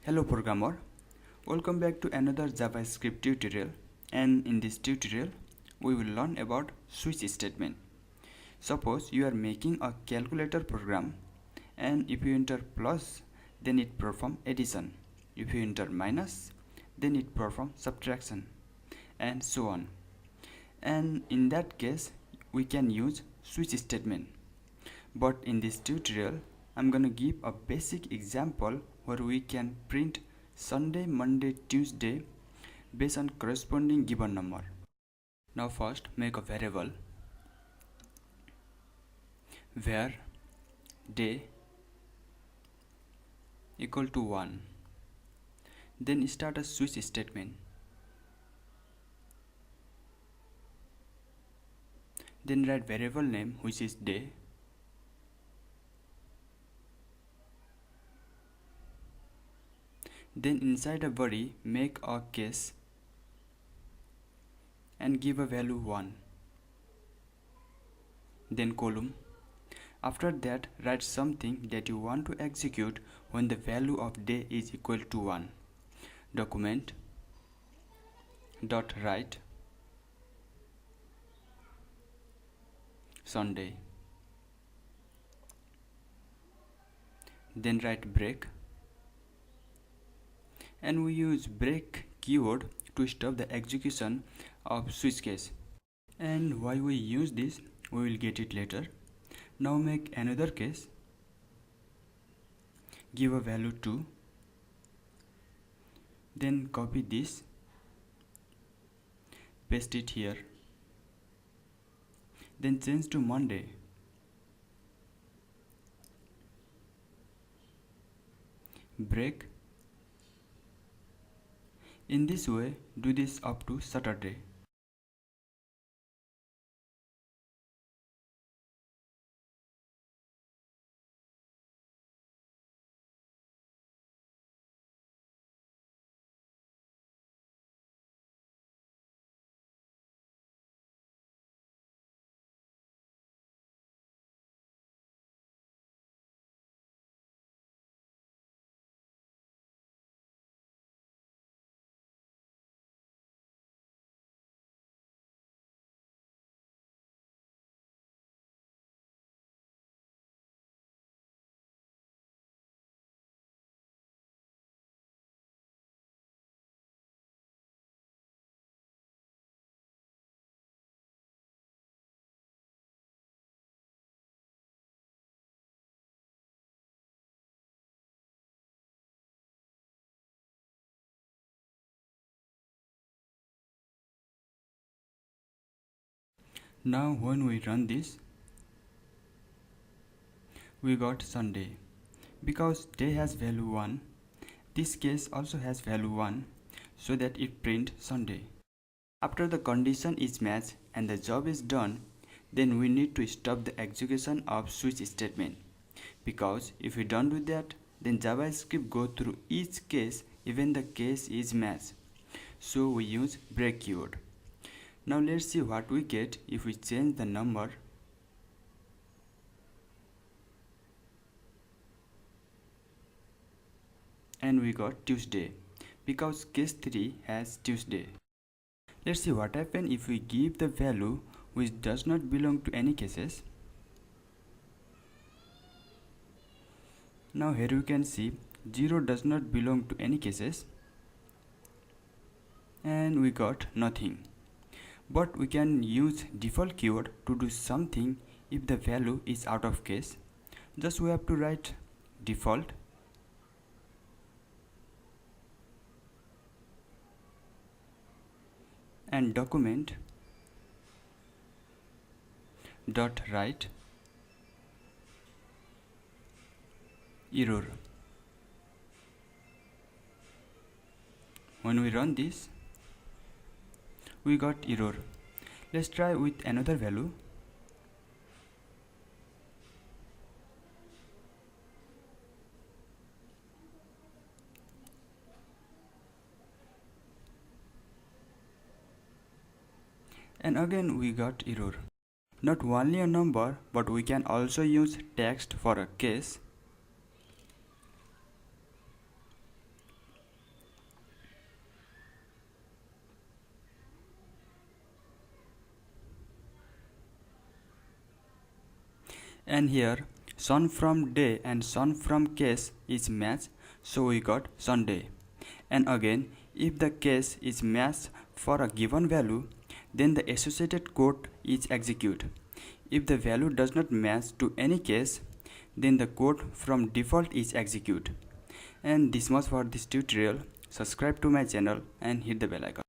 Hello programmer, welcome back to another JavaScript tutorial, and in this tutorial we will learn about switch statement. Suppose you are making a calculator program, and if you enter plus then it performs addition, if you enter minus then it performs subtraction, and so on. And in that case we can use switch statement. But in this tutorial I'm gonna give a basic example where we can print Sunday, Monday, Tuesday based on corresponding given number. Now first make a variable where day equal to 1. Then start a switch statement. Then write variable name which is day. Then inside a body make a case and give a value 1. Then column. After that write something that you want to execute when the value of day is equal to 1. Document dot write Sunday. Then write break, and we use break keyword to stop the execution of switch case. And why we use this we will get it later. Now make another case, give a value 2, then copy this, paste it here, then change to Monday. Break. In this way do this up to Saturday. Now when we run this, we got Sunday. Because day has value 1, this case also has value 1, so that it print Sunday. After the condition is matched and the job is done, then we need to stop the execution of switch statement. Because if we don't do that, then JavaScript go through each case even the case is matched. So we use break keyword. Now let's see what we get if we change the number and we got Tuesday because case 3 has Tuesday. Let's see what happens if we give the value which does not belong to any cases. Now here you can see 0 does not belong to any cases and we got nothing. But we can use default keyword to do something if the value is out of case. Just we have to write default and document dot write error. When we run this, we got error. Let's try with another value. And again we got error. Not only a number, but we can also use text for a case. And here son from day and son from case is matched, so we got Sunday. And again, if the case is matched for a given value, then the associated code is executed. If the value does not match to any case, then the code from default is executed. And this much for this tutorial. Subscribe to my channel and hit the bell icon.